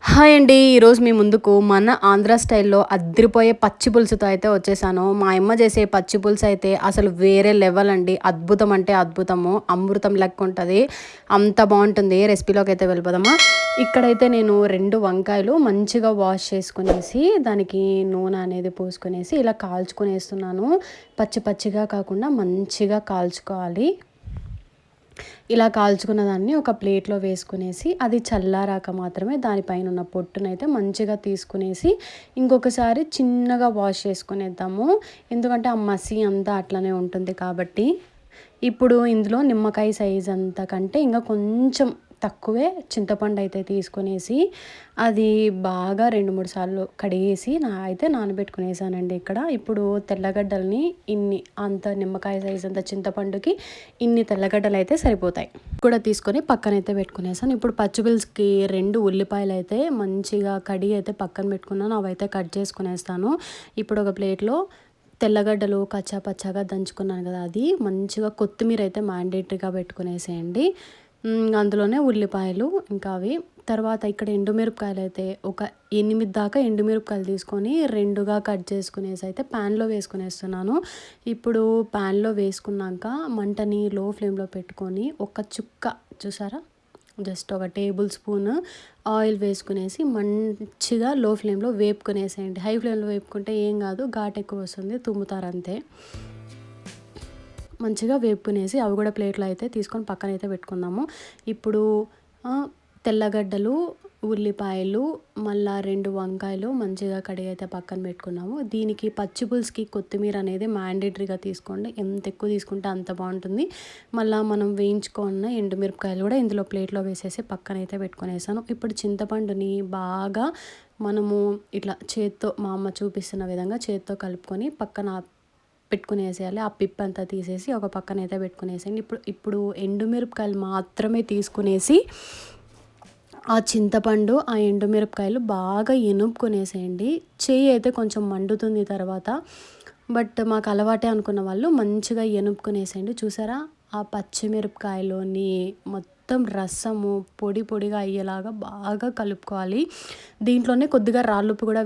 Hi అండి. ఈరోజు మీ ముందుకు మన ఆంధ్ర స్టైల్‌లో అద్దిరిపోయే పచ్చి పులుసుతో అయితే వచ్చేసాను. మా యమ్మ చేసే పచ్చి పులుసు అయితే అసలు వేరే లెవెల్ అండి. అద్భుతం అంటే అద్భుతము. అమృతం లెక్క ఉంటది. అంత బావుంటుంది. రెసిపీలోకి అయితే వెళ్ళిపోదామా? ఇక్కడైతే నేను 2 వంకాయలు మంచిగా వాష్ చేసుకునేసి, దానికి నూనె అనేది పోసుకునేసి ఇలా కాల్చుకునేస్తున్నాను. పచ్చి పచ్చిగా కాకుండా మంచిగా కాల్చుకోవాలి. ఇలా కాల్చుకున్న దాన్ని ఒక ప్లేట్లో వేసుకునేసి, అది చల్లారాక మాత్రమే దానిపైన ఉన్న పొట్టునైతే మంచిగా తీసుకునేసి ఇంకొకసారి చిన్నగా వాష్ చేసుకునేద్దాము. ఎందుకంటే ఆ మసి అంతా అట్లనే ఉంటుంది కాబట్టి. ఇప్పుడు ఇందులో నిమ్మకాయ సైజ్ అంత కంటే ఇంకా కొంచెం తక్కువే చింతపండు అయితే తీసుకునేసి, అది బాగా 2, 3 సార్లు కడిగేసి అయితే నానబెట్టుకునేసానండి ఇక్కడ. ఇప్పుడు తెల్లగడ్డల్ని అంత నిమ్మకాయ సైజ్ అంత చింతపండుకి ఇన్ని తెల్లగడ్డలు అయితే సరిపోతాయి కూడా తీసుకొని పక్కనైతే పెట్టుకునేసాను. ఇప్పుడు పచ్చిపులుసుకి 2 ఉల్లిపాయలు అయితే మంచిగా కడిగి అయితే పక్కన పెట్టుకున్నాను. అవైతే కట్ చేసుకునేస్తాను. ఇప్పుడు ఒక ప్లేట్లో తెల్లగడ్డలు కచ్చా పచ్చాగా దంచుకున్నాను కదా, అది మంచిగా కొత్తిమీర అయితే మ్యాండేటరీగా పెట్టుకునేసేయండి. అందులోనే ఉల్లిపాయలు ఇంకా అవి. తర్వాత ఇక్కడ ఎండుమిరపకాయలు అయితే ఒక 8 దాకా ఎండుమిరపకాయలు తీసుకొని 2గా కట్ చేసుకునేసి అయితే ప్యాన్లో వేసుకునేస్తున్నాను. ఇప్పుడు ప్యాన్లో వేసుకున్నాక మంటని లో ఫ్లేమ్లో పెట్టుకొని ఒక చుక్క చూసారా, జస్ట్ ఒక టేబుల్ స్పూన్ ఆయిల్ వేసుకునేసి మంచిగా లో ఫ్లేమ్లో వేపుకునేసేయండి. హై ఫ్లేమ్లో వేపుకుంటే ఏం కాదు, ఘాటు ఎక్కువ వస్తుంది, తుమ్ముతారు అంతే. మంచిగా వేపుకునేసి అవి కూడా ప్లేట్లో అయితే తీసుకొని పక్కన అయితే పెట్టుకుందాము. ఇప్పుడు తెల్లగడ్డలు, ఉల్లిపాయలు, మళ్ళీ 2 వంకాయలు మంచిగా కడిగి అయితే పక్కన పెట్టుకున్నాము. దీనికి పచ్చి పులుసుకి కొత్తిమీర అనేది మ్యాండేటరీగా తీసుకోండి. ఎంత ఎక్కువ తీసుకుంటే అంత బాగుంటుంది. మళ్ళీ మనం వేయించుకున్న ఎండుమిరపకాయలు కూడా ఇందులో ప్లేట్లో వేసేసి పక్కన అయితే పెట్టుకునేసాను. ఇప్పుడు చింతపండుని బాగా మనము ఇట్లా చేత్తో మా అమ్మ చూపిస్తున్న విధంగా చేత్తో కలుపుకొని పక్కన పెట్టుకునేసేయాలి. ఆ పిప్ అంతా తీసేసి ఒక పక్కన అయితే పెట్టుకునేసేయండి. ఇప్పుడు ఎండుమిరపకాయలు మాత్రమే తీసుకునేసి ఆ చింతపండు, ఆ ఎండుమిరపకాయలు బాగా ఎనుపుకొనేసేయండి. చెయ్యి అయితే కొంచెం మండుతుంది తర్వాత, బట్ మాకు అలవాటే అనుకున్న వాళ్ళు మంచిగా ఎనుపుకొనేసేయండి. చూసారా, ఆ పచ్చిమిరపకాయలోని మొత్తం రసము పొడి పొడిగా అయ్యేలాగా బాగా కలుపుకోవాలి. దీంట్లోనే కొద్దిగా రాళ్ళుప్పు కూడా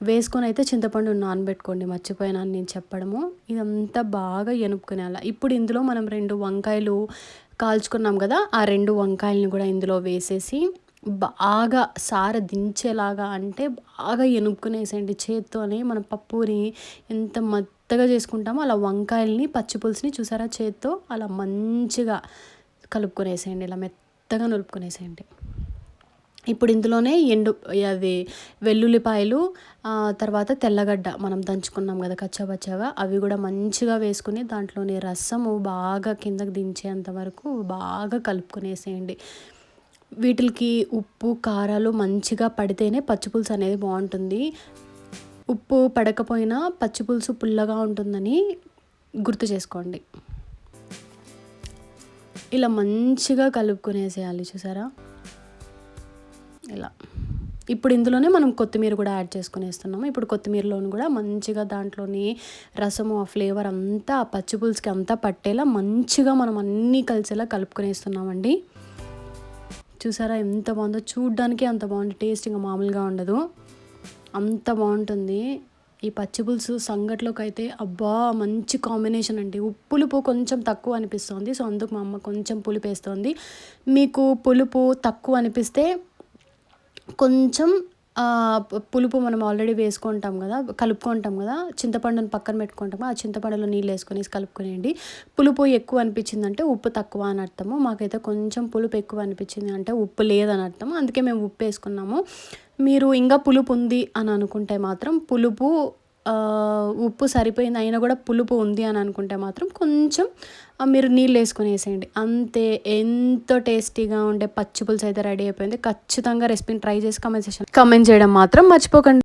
వేసుకొని అయితే చింతపండు నానబెట్టుకోండి. మర్చిపోయినాను నేను చెప్పడము. ఇదంతా బాగా ఎనుపుకునేలా. ఇప్పుడు ఇందులో మనం 2 వంకాయలు కాల్చుకున్నాం కదా, ఆ 2 వంకాయలని కూడా ఇందులో వేసేసి బాగా సార దించేలాగా, అంటే బాగా ఎనుపుకునేసేయండి చేత్తోనే. మన పప్పుని ఎంత మెత్తగా చేసుకుంటామో అలా వంకాయలని పచ్చి పులుసుని చూసారా చేత్తో అలా మంచిగా కలుపుకొనేసేయండి. ఇలా మెత్తగా నలుపుకొనేసేయండి. ఇప్పుడు ఇందులోనే అది వెల్లుల్లిపాయలు, తర్వాత తెల్లగడ్డ మనం దంచుకున్నాం కదా కచ్చాపచ్చాగా, అవి కూడా మంచిగా వేసుకుని దాంట్లోని రసము బాగా కిందకి దించేంత వరకు బాగా కలుపుకొనేసేయండి. వీటికి ఉప్పు కారాలు మంచిగా పడితేనే పచ్చిపులుసు అనేది బాగుంటుంది. ఉప్పు పడకపోయినా పచ్చిపులుసు పుల్లగా ఉంటుందని గుర్తు చేసుకోండి. ఇలా మంచిగా కలుపుకొనేసేయాలి చూసారా ఇలా. ఇప్పుడు ఇందులోనే మనం కొత్తిమీర కూడా యాడ్ చేసుకునేస్తున్నాము. ఇప్పుడు కొత్తిమీరలోని కూడా మంచిగా దాంట్లోని రసము, ఆ ఫ్లేవర్ అంతా ఆ పచ్చి పులుసుకి అంతా పట్టేలా మంచిగా మనం అన్నీ కలిసేలా కలుపుకొనేస్తున్నామండి. చూసారా ఎంత బాగుందో, చూడ్డానికి అంత బాగుంది, టేస్ట్ ఇంకా మామూలుగా ఉండదు, అంత బాగుంటుంది. ఈ పచ్చి పులుసు సంగట్లోకి అయితే అబ్బా మంచి కాంబినేషన్ అండి. పులుపు కొంచెం తక్కువ అనిపిస్తుంది, సో అందుకు మా అమ్మ కొంచెం పులుపు వేస్తుంది. మీకు పులుపు తక్కువ అనిపిస్తే కొంచెం పులుపు మనం ఆల్రెడీ వేసుకుంటాం కదా, కలుపుకుంటాం కదా, చింతపండుని పక్కన పెట్టుకుంటాము, ఆ చింతపండులో నీళ్ళు వేసుకొనేసి కలుపుకునేయండి. పులుపు ఎక్కువ అనిపించిందంటే ఉప్పు తక్కువ అని అర్థము. మాకైతే కొంచెం పులుపు ఎక్కువ అనిపించింది అంటే ఉప్పు లేదని అర్థం, అందుకే మేము ఉప్పు వేసుకున్నాము. మీరు ఇంకా పులుపు ఉంది అని అనుకుంటే మాత్రం ఉప్పు సరిపోయింది అయినా కూడా పులుపు ఉంది అని అనుకుంటే మాత్రం కొంచెం మీరు నీళ్ళు వేసుకొని వేసేయండి అంతే. ఎంతో టేస్టీగా ఉండే పచ్చి పులుసు అయితే రెడీ అయిపోయింది. ఖచ్చితంగా రెసిపీని ట్రై చేసి కామెంట్ చేయడం మాత్రం మర్చిపోకండి.